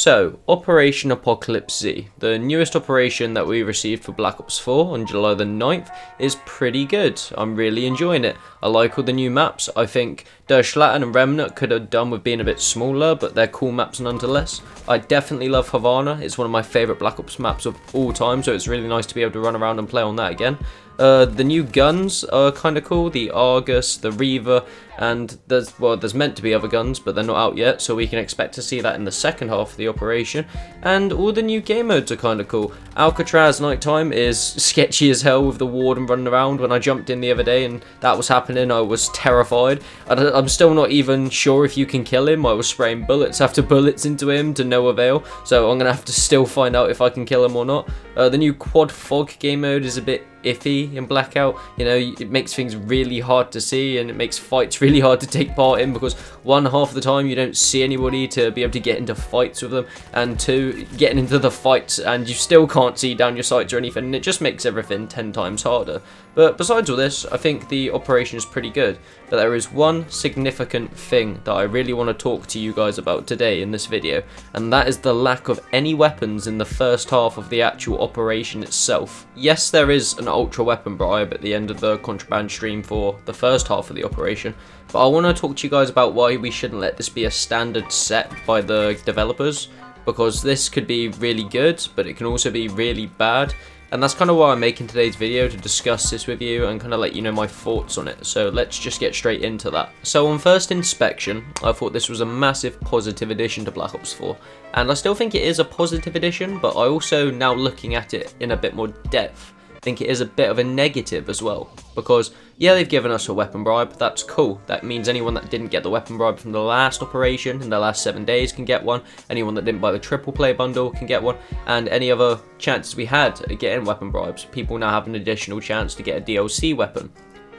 So, Operation Apocalypse Z, the newest operation that we received for Black Ops 4 on July the 9th, is pretty good. I'm really enjoying it. I like all the new maps. I think Der Schlatten and Remnant could have done with being a bit smaller, but they're cool maps nonetheless. I definitely love Havana. It's one of my favourite Black Ops maps of all time, so it's really nice to be able to run around and play on that again. The new guns are kind of cool, the Argus, the Reaver, and there's meant to be other guns, but they're not out yet, so we can expect to see that in the second half of the operation. And all the new game modes are kind of cool. Alcatraz Nighttime is sketchy as hell with the warden running around. When I jumped in the other day and that was happening, I was terrified. I'm still not even sure if you can kill him. I was spraying bullets after bullets into him to no avail, so I'm going to have to still find out if I can kill him or not. The new Quad Fog game mode is a bit iffy in Blackout. You know, it makes things really hard to see, and it makes fights really hard to take part in, because one, half the time you don't see anybody to be able to get into fights with them, and two, getting into the fights and you still can't see down your sights or anything, and it just makes everything 10 times harder. But besides all this, I think the operation is pretty good. But there is one significant thing that I really want to talk to you guys about today in this video, and that is the lack of any weapons in the first half of the actual operation itself. Yes, there is an ultra weapon bribe at the end of the contraband stream for the first half of the operation, but I want to talk to you guys about why we shouldn't let this be a standard set by the developers, because this could be really good, but it can also be really bad. And that's kind of why I'm making today's video, to discuss this with you and kind of let you know my thoughts on it. So let's just get straight into that. So on first inspection, I thought this was a massive positive addition to Black Ops 4. And I still think it is a positive addition, but I also, now looking at it in a bit more depth, think it is a bit of a negative as well. Because, yeah, they've given us a weapon bribe, that's cool. That means anyone that didn't get the weapon bribe from the last operation in the last 7 days can get one. Anyone that didn't buy the triple play bundle can get one. And any other chances we had at getting weapon bribes, people now have an additional chance to get a DLC weapon.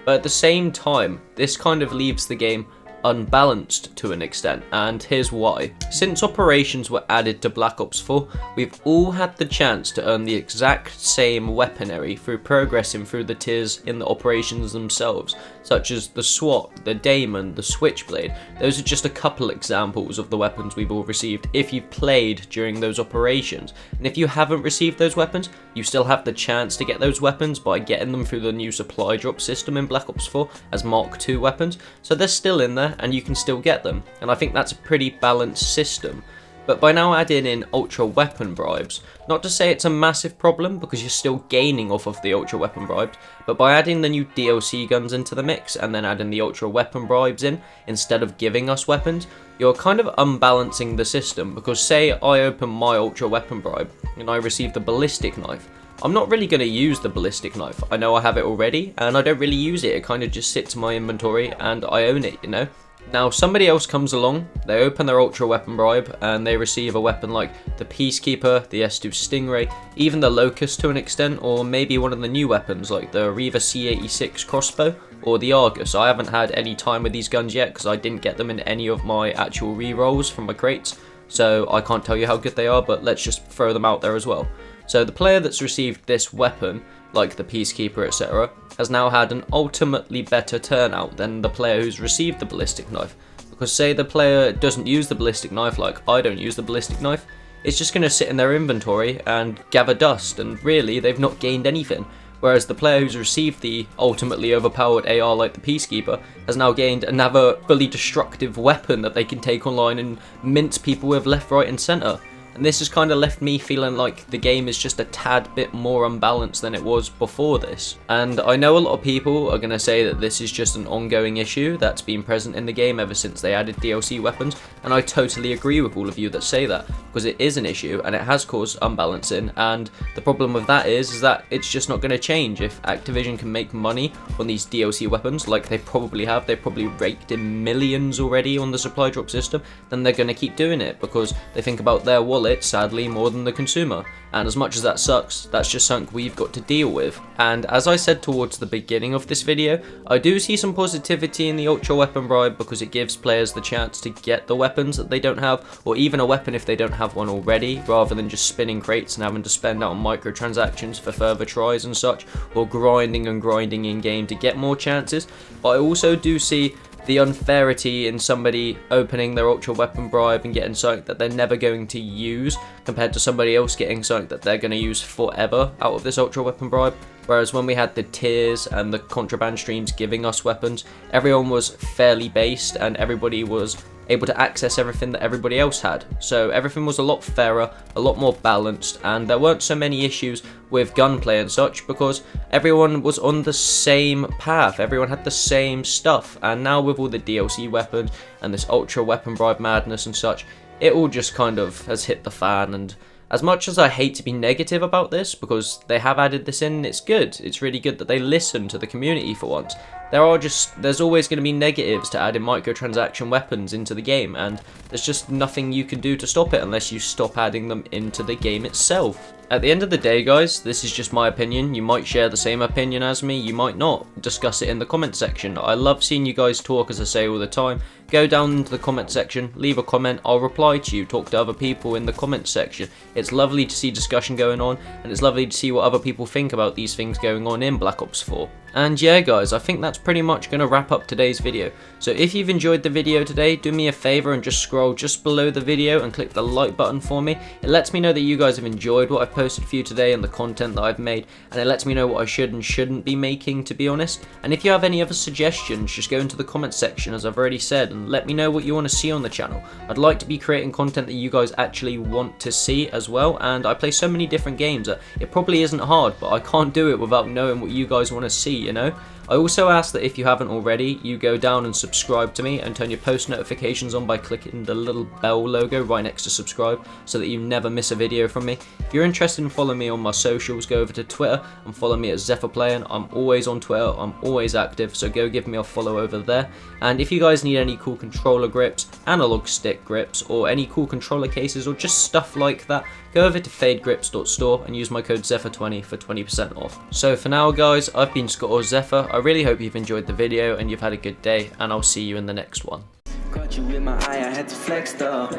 But at the same time, this kind of leaves the game unbalanced to an extent, and here's why. Since operations were added to Black Ops 4, we've all had the chance to earn the exact same weaponry through progressing through the tiers in the operations themselves, such as the SWAT, the Daemon, the Switchblade. Those are just a couple examples of the weapons we've all received if you've played during those operations. And if you haven't received those weapons, you still have the chance to get those weapons by getting them through the new supply drop system in Black Ops 4 as Mark II weapons, so they're still in there and you can still get them, and I think that's a pretty balanced system. But by now adding in ultra weapon bribes, not to say it's a massive problem because you're still gaining off of the ultra weapon bribes, but by adding the new DLC guns into the mix and then adding the ultra weapon bribes in instead of giving us weapons, you're kind of unbalancing the system. Because say I open my ultra weapon bribe and I receive the ballistic knife, I'm not really going to use the ballistic knife. I know I have it already and I don't really use it. It kind of just sits in my inventory and I own it, you know. Now somebody else comes along, they open their ultra weapon bribe and they receive a weapon like the Peacekeeper, the S2 Stingray, even the Locust to an extent, or maybe one of the new weapons like the Reaver C86 crossbow or the Argus. I haven't had any time with these guns yet because I didn't get them in any of my actual rerolls from my crates, so I can't tell you how good they are, but let's just throw them out there as well. So the player that's received this weapon, like the Peacekeeper, etc., has now had an ultimately better turnout than the player who's received the ballistic knife. Because say the player doesn't use the ballistic knife, like I don't use the ballistic knife, it's just going to sit in their inventory and gather dust, and really they've not gained anything. Whereas the player who's received the ultimately overpowered AR like the Peacekeeper has now gained another fully destructive weapon that they can take online and mince people with left, right and centre. And this has kind of left me feeling like the game is just a tad bit more unbalanced than it was before this. And I know a lot of people are going to say that this is just an ongoing issue that's been present in the game ever since they added DLC weapons, and I totally agree with all of you that say that, because it is an issue and it has caused unbalancing, and the problem with that is that it's just not going to change. If Activision can make money on these DLC weapons, like they probably have, they've probably raked in millions already on the supply drop system, then they're going to keep doing it because they think about their wallet, sadly, more than the consumer. And as much as that sucks, that's just something we've got to deal with. And as I said towards the beginning of this video, I do see some positivity in the ultra weapon bribe because it gives players the chance to get the weapons that they don't have, or even a weapon if they don't have one already, rather than just spinning crates and having to spend out on microtransactions for further tries and such, or grinding and grinding in game to get more chances. But I also do see the unfairity in somebody opening their ultra weapon bribe and getting something that they're never going to use compared to somebody else getting something that they're going to use forever out of this ultra weapon bribe. Whereas when we had the tiers and the contraband streams giving us weapons, everyone was fairly based and everybody was able to access everything that everybody else had. So everything was a lot fairer, a lot more balanced, and there weren't so many issues with gunplay and such because everyone was on the same path, everyone had the same stuff. And now with all the DLC weapons and this ultra weapon bribe madness and such, it all just kind of has hit the fan. And as much as I hate to be negative about this, because they have added this in, it's good. It's really good that they listen to the community for once. There's always going to be negatives to adding microtransaction weapons into the game, and there's just nothing you can do to stop it unless you stop adding them into the game itself. At the end of the day, guys, this is just my opinion. You might share the same opinion as me, you might not. Discuss it in the comment section. I love seeing you guys talk, as I say all the time. Go down into the comment section, leave a comment, I'll reply to you, talk to other people in the comment section. It's lovely to see discussion going on, and it's lovely to see what other people think about these things going on in Black Ops 4. And yeah guys, I think that's pretty much going to wrap up today's video. So if you've enjoyed the video today, do me a favour and just scroll just below the video and click the like button for me. It lets me know that you guys have enjoyed what I've posted for you today and the content that I've made, and it lets me know what I should and shouldn't be making, to be honest. And if you have any other suggestions, just go into the comment section, as I've already said, and let me know what you want to see on the channel. I'd like to be creating content that you guys actually want to see as well, and I play so many different games that it probably isn't hard, but I can't do it without knowing what you guys want to see, you know? I also ask that if you haven't already, you go down and subscribe to me and turn your post notifications on by clicking the little bell logo right next to subscribe so that you never miss a video from me. If you're interested in following me on my socials, go over to Twitter and follow me at Zephr Playing. I'm always on Twitter, I'm always active, so go give me a follow over there. And if you guys need any cool controller grips, analog stick grips, or any cool controller cases, or just stuff like that, go over to fadegrips.store and use my code Zephr20 for 20% off. So for now guys, I've been Scott or Zephr. I really hope you've enjoyed the video and you've had a good day, and I'll see you in the next one. Caught you in my eye, I had to flex though.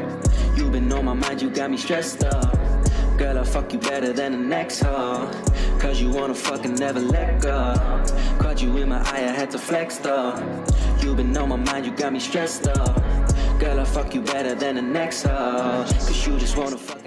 You been on my mind, you got me stressed up. Girl, I'll fuck you better than the next hoe, cause you wanna fucking never let go. Caught you in my eye, I had to flex though. You been on my mind, you got me stressed up. Girl, I'll fuck you better than the next hoe, cause you just wanna fuck